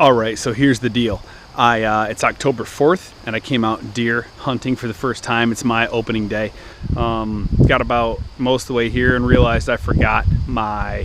All right, so here's the deal. It's October 4th, and I came out deer hunting for the first time. It's my opening day. Got about most of the way here and realized I forgot my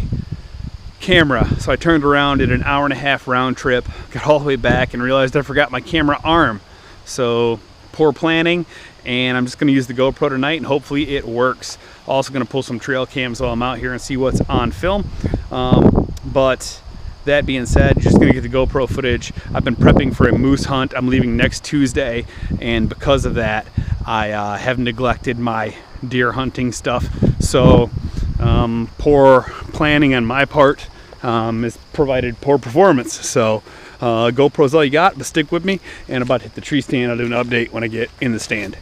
camera. So I turned around, did an hour-and-a-half round trip, got all the way back, and realized I forgot my camera arm. So poor planning, and I'm just going to use the GoPro tonight, and hopefully it works. Also going to pull some trail cams while I'm out here and see what's on film. But that being said, just gonna get the GoPro footage. I've been prepping for a moose hunt. I'm leaving next Tuesday, and because of that, I have neglected my deer hunting stuff. So poor planning on my part has provided poor performance. So GoPro's all you got, but stick with me. And I'm about to hit the tree stand. I'll do an update when I get in the stand.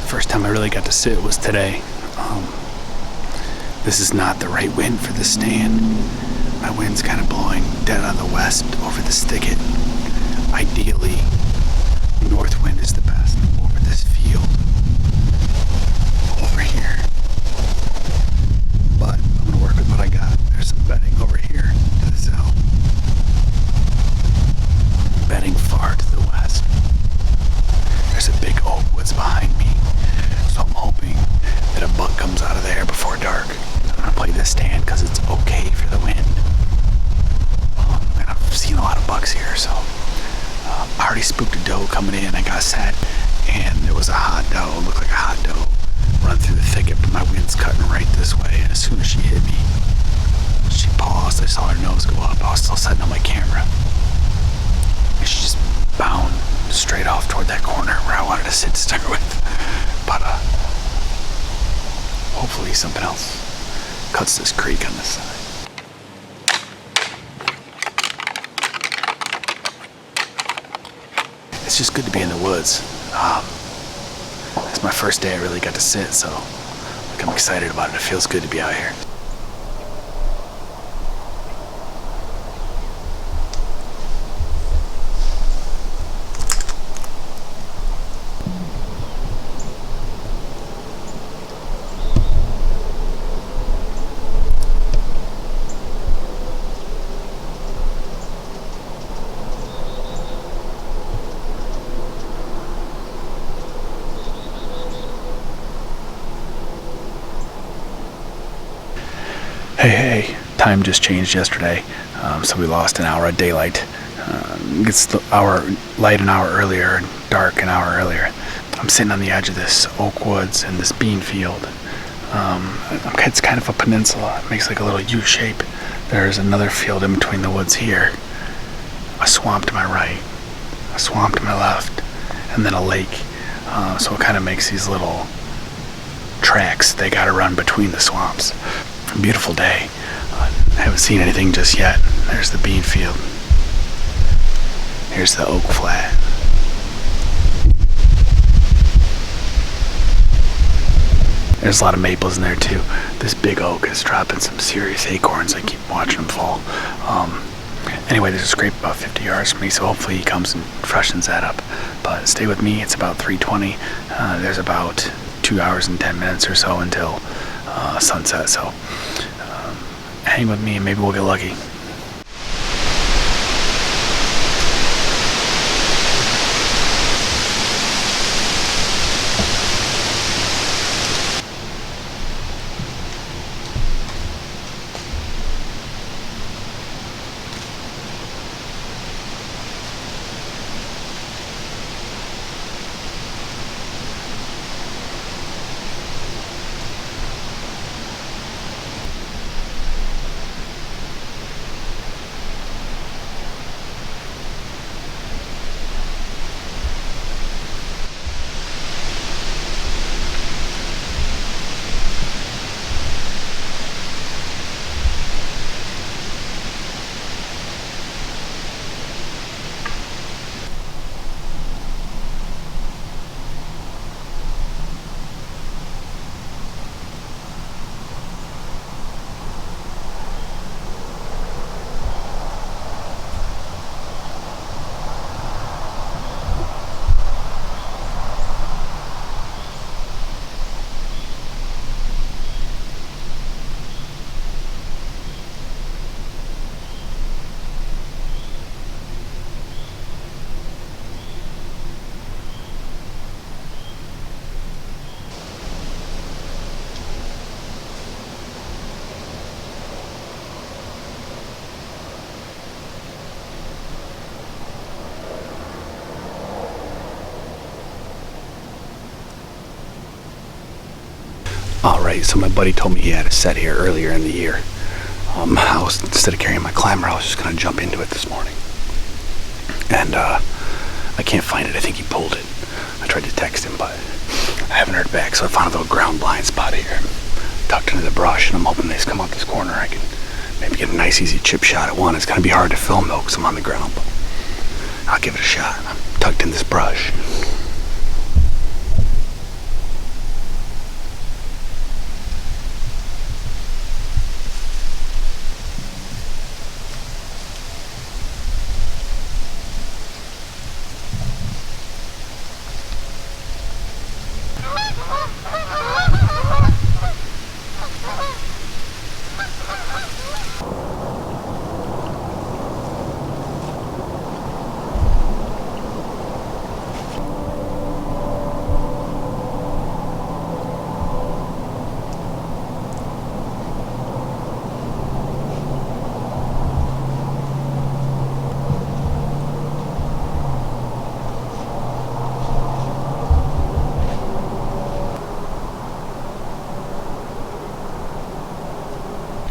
First time I really got to sit was today. This is not the right wind for the stand. My wind's kind of blowing dead on the west over this thicket. Ideally, north wind is the best over this field over here. But I'm gonna work with what I got. There's some bedding over here to the south. Bedding far to the west. There's a big oak woods behind me. So I'm hoping that a buck comes out of there before dark. I'm gonna play this stand because it's okay for the wind. And I've seen a lot of bucks here, so I already spooked a doe coming in. I got set, and there was a hot doe, looked like a hot doe, run through the thicket, but my wind's cutting right this way, and as soon as she hit me, she paused. I saw her nose go up. I was still setting on my camera, and she just bound straight off toward that corner where I wanted to sit to start with. But hopefully something else cuts this creek on this side. It's just good to be in the woods. It's my first day I really got to sit, so I'm excited about it. It feels good to be out here. Hey, time just changed yesterday, so we lost an hour of daylight. It gets the hour light an hour earlier and dark an hour earlier. I'm sitting on the edge of this oak woods and this bean field. It's kind of a peninsula. It makes like a little U shape. There's another field in between the woods here, a swamp to my right, a swamp to my left, and then a lake. So it kind of makes these little tracks they gotta run between the swamps. Beautiful day. I haven't seen anything just yet. There's the bean field. Here's the oak flat. There's a lot of maples in there too. This big oak is dropping some serious acorns. I keep watching them fall. Anyway, there's a scrape about 50 yards from me, so hopefully he comes and freshens that up. But stay with me. It's about 3:20. There's about 2 hours and 10 minutes or so until sunset, so hang with me and maybe we'll get lucky. Alright, so my buddy told me he had a set here earlier in the year. Instead of carrying my climber, I was just going to jump into it this morning. And I can't find it. I think he pulled it. I tried to text him, but I haven't heard back. So I found a little ground blind spot here, tucked into the brush, and I'm hoping they just come out this corner. I can maybe get a nice easy chip shot at one. It's going to be hard to film though because I'm on the ground, but I'll give it a shot. I'm tucked in this brush.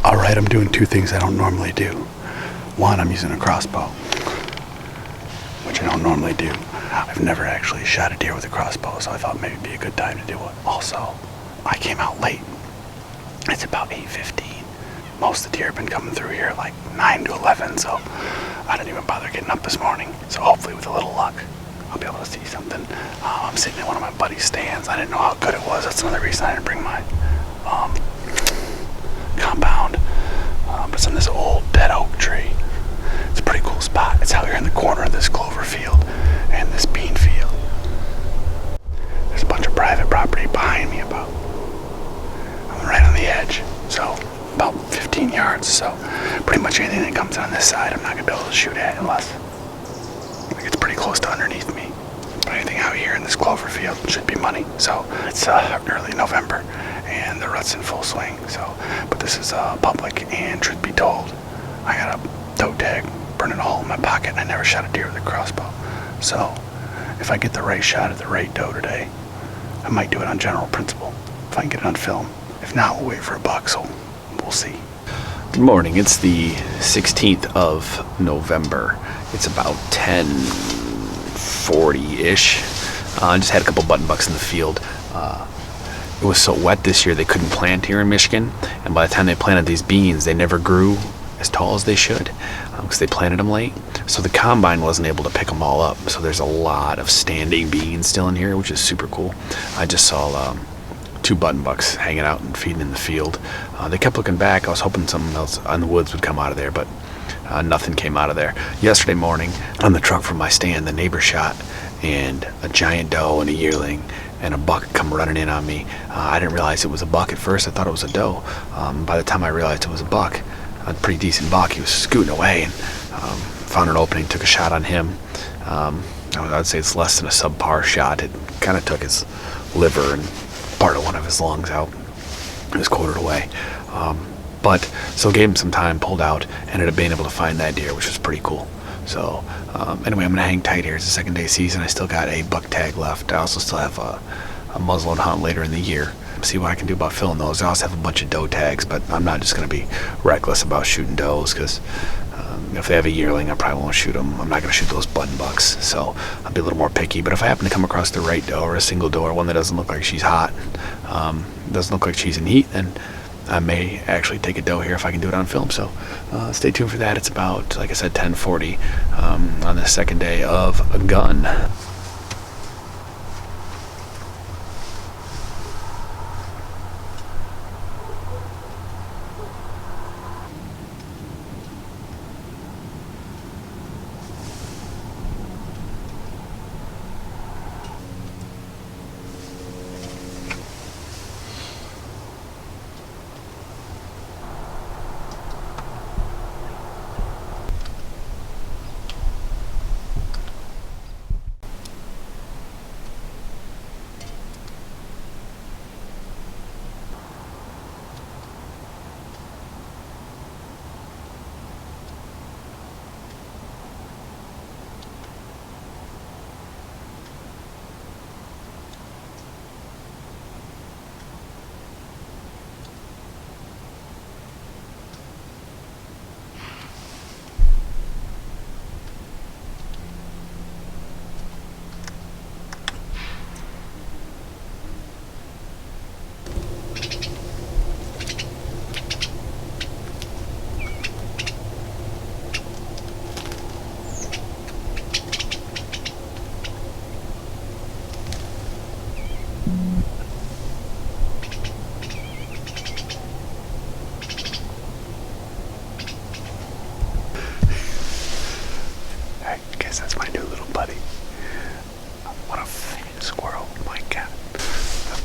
Alright, I'm doing two things I don't normally do. One, I'm using a crossbow, which I don't normally do. I've never actually shot a deer with a crossbow, so I thought maybe it'd be a good time to do it. Also, I came out late. It's about 8:15. Most of the deer have been coming through here like 9 to 11, so I didn't even bother getting up this morning. So hopefully with a little luck, I'll be able to see something. I'm sitting in one of my buddy's stands. I didn't know how good it was. That's another reason I didn't bring my compound. But it's in this old dead oak tree. It's a pretty cool spot. It's out here in the corner of this clover field and this bean field. There's a bunch of private property behind me I'm right on the edge. So about 15 yards. So pretty much anything that comes on this side I'm not going to be able to shoot at unless it gets pretty close to underneath me. But anything out here in this clover field should be money. So it's early November and the rut's in full swing. So, but this is public, and truth be told, I got a toe tag burning a hole in my pocket, and I never shot a deer with a crossbow. So if I get the right shot at the right doe today, I might do it on general principle if I can get it on film. If not, we'll wait for a buck. So we'll see. Good morning. It's the 16th of November. It's about 10:40-ish. I just had a couple button bucks in the field. It was so wet this year they couldn't plant here in Michigan, and by the time they planted these beans, they never grew as tall as they should because they planted them late. So the combine wasn't able to pick them all up. So there's a lot of standing beans still in here, which is super cool. I just saw two button bucks hanging out and feeding in the field. They kept looking back. I was hoping something else on the woods would come out of there, but nothing came out of there. Yesterday morning, on the truck from my stand, the neighbor shot, and a giant doe and a yearling and a buck come running in on me. I didn't realize it was a buck at first. I thought it was a doe. By the time I realized it was a buck, a pretty decent buck, he was scooting away, and found an opening, took a shot on him. I'd say it's less than a subpar shot. It kind of took his liver and part of one of his lungs out. It was quartered away. So gave him some time, pulled out, ended up being able to find that deer, which was pretty cool. So anyway, I'm going to hang tight here. It's the second day season. I still got a buck tag left. I also still have a muzzleload hunt later in the year. See what I can do about filling those. I also have a bunch of doe tags, but I'm not just going to be reckless about shooting does because if they have a yearling, I probably won't shoot them. I'm not going to shoot those button bucks, so I'll be a little more picky. But if I happen to come across the right doe or a single doe or one that doesn't look like she's hot, doesn't look like she's in heat, then I may actually take a doe here if I can do it on film. So stay tuned for that. It's about, like I said, 10:40 on the second day of a gun.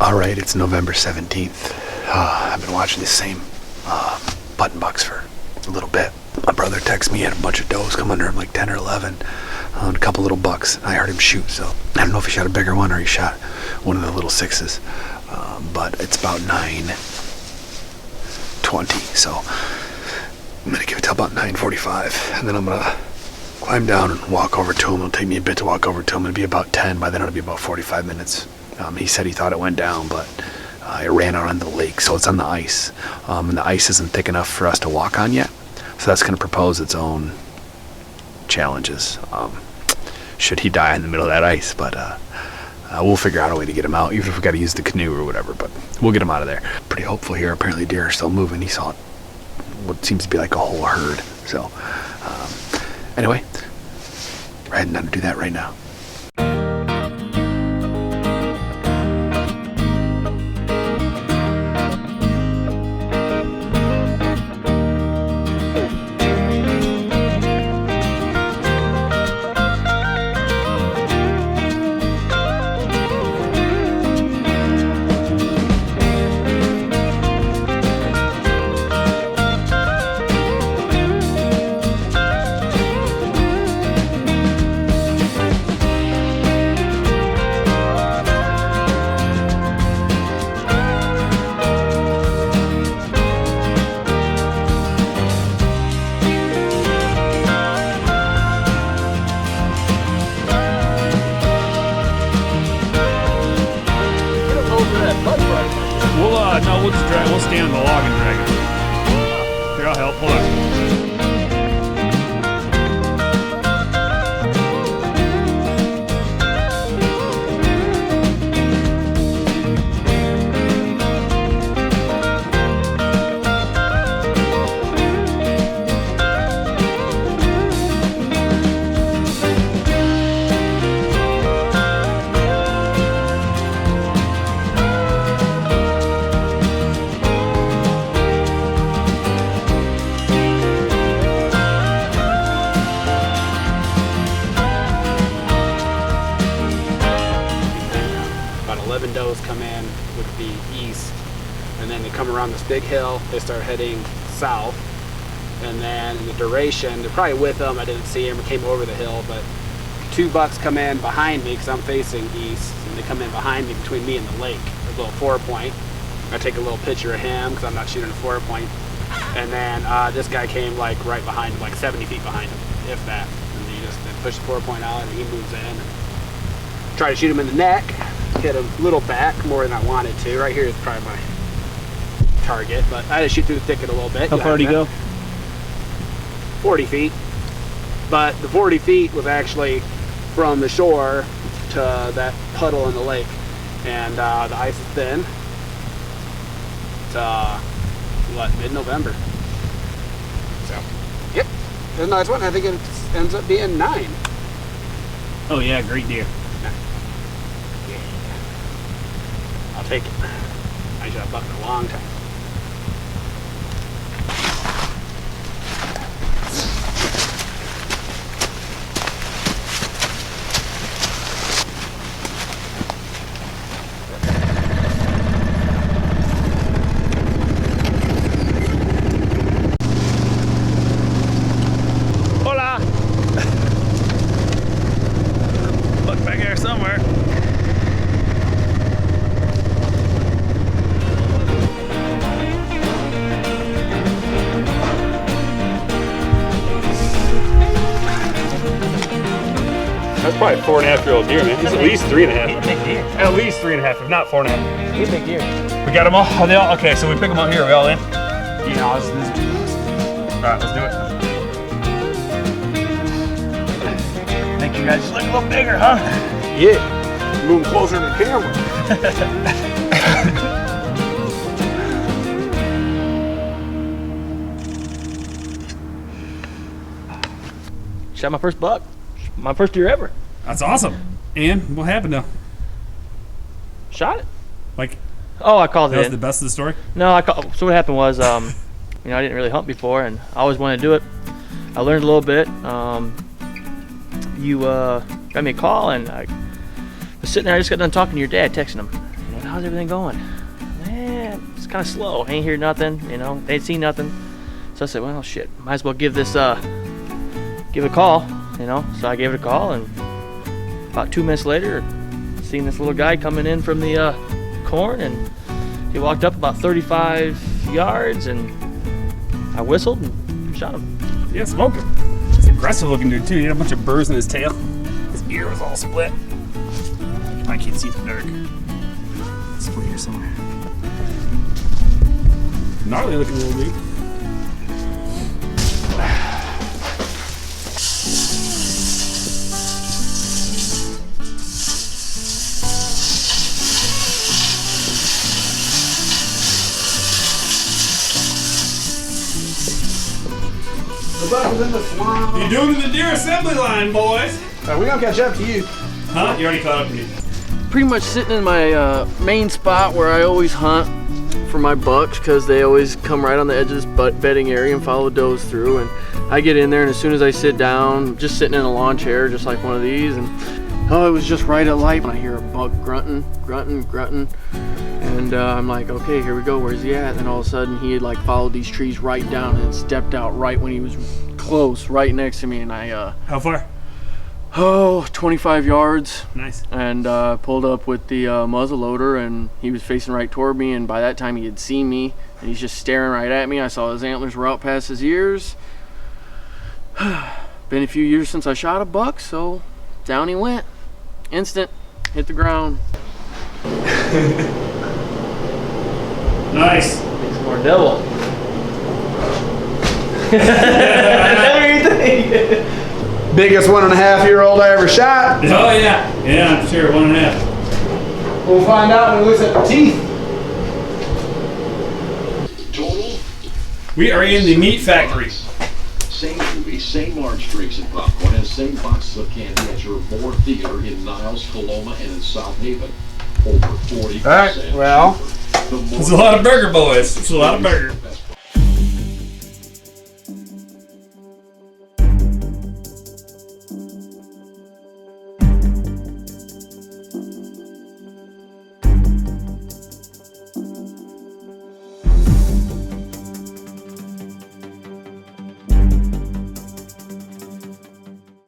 All right, it's November 17th. I've been watching the same button bucks for a little bit. My brother texted me, he had a bunch of does come under him, like 10 or 11, and a couple little bucks. I heard him shoot, so I don't know if he shot a bigger one or he shot one of the little 6s. But it's about 9:20, so I'm gonna give it till about 9:45, and then I'm gonna climb down and walk over to him. It'll take me a bit to walk over to him. It'll be about 10. By then it'll be about 45 minutes. He said he thought it went down, but it ran out on the lake, so it's on the ice. And the ice isn't thick enough for us to walk on yet. So that's going to propose its own challenges. Should he die in the middle of that ice, but we'll figure out a way to get him out, even if we got to use the canoe or whatever, but we'll get him out of there. Pretty hopeful here. Apparently deer are still moving. He saw what seems to be like a whole herd. So anyway, we're heading down to do that right now. We'll just drag. We'll stand on the log and drag it. Here, I'll help. Hold on. Does come in would be east, and then they come around this big hill, they start heading south, and then in the duration, they're probably with them, I didn't see them, we came over the hill, but 2 bucks come in behind me because I'm facing east, and they come in behind me between me and the lake, a little 4-point. I take a little picture of him because I'm not shooting a 4-point, and then this guy came like right behind him, like 70 feet behind him, if that, and he just pushed the 4-point out and he moves in and try to shoot him in the neck. Hit him a little back, more than I wanted to. Right here is probably my target, but I had to shoot through the thicket a little bit. How far did he go? 40 feet. But the 40 feet was actually from the shore to that puddle in the lake. And the ice is thin. It's, mid-November. So, yep. It's a nice one. I think it ends up being 9. Oh yeah, great deer. I'll take it. I should have bucked in a long time. Hola! Look back here somewhere. That's probably a 4.5-year-old deer, man. He's at least 3.5. He's a big deer. At least 3.5, if not 4.5. He's a big deer. We got them all. Are they all? Okay, so we pick them up here. Are we all in? Yeah, this is All right, let's do it. Make you guys look a little bigger, huh? yeah. Moving closer to the camera. Shot my first buck. My first deer ever. That's awesome. And what happened though? Shot it. Like, Oh, I called that it was in. the best of the story? No, so what happened was, I didn't really hunt before, and I always wanted to do it. I learned a little bit. You got me a call, and I was sitting there. I just got done talking to your dad, texting him. How how's everything going? Man, it's kind of slow. Ain't hear nothing, you know, ain't seen nothing. So I said, well, shit, might as well give this, give it a call, you know. So I gave it a call, and about 2 minutes later, seen this little guy coming in from the corn, and he walked up about 35 yards, and I whistled and shot him. Yeah, smoke him. He's aggressive looking dude too. He had a bunch of burrs in his tail. His ear was all split. I can't see the dark. Split here somewhere. Gnarly looking little dude. You're doing to the deer assembly line, boys. We gonna catch up to you. Huh? You already caught up to me. Pretty much sitting in my main spot where I always hunt for my bucks, because they always come right on the edge of this bedding area and follow does through. And I get in there, and as soon as I sit down, just sitting in a lawn chair, just like one of these, and it was just right at light, and I hear a buck grunting, and I'm like, okay, here we go. Where's he at? And all of a sudden, he had like followed these trees right down and stepped out right when he was close, right next to me, and I How far? 25 yards. Nice. And pulled up with the muzzle loader, and he was facing right toward me, and by that time he had seen me, and he's just staring right at me. I saw his antlers were out past his ears. Been a few years since I shot a buck, so down he went. Instant. Hit the ground. Nice. Make some more devil. Biggest 1.5-year-old I ever shot. Oh yeah. Yeah, I'm sure. 1.5. We'll find out when we look at the teeth. Total? We are in the meat factory. Same movie, same large drinks and popcorn, and same boxes of candy at your Moore Theater in Niles, Coloma, and in South Haven. Over 40%. All right, well, cheaper. The It's a lot of burger, boys. It's a lot of burger.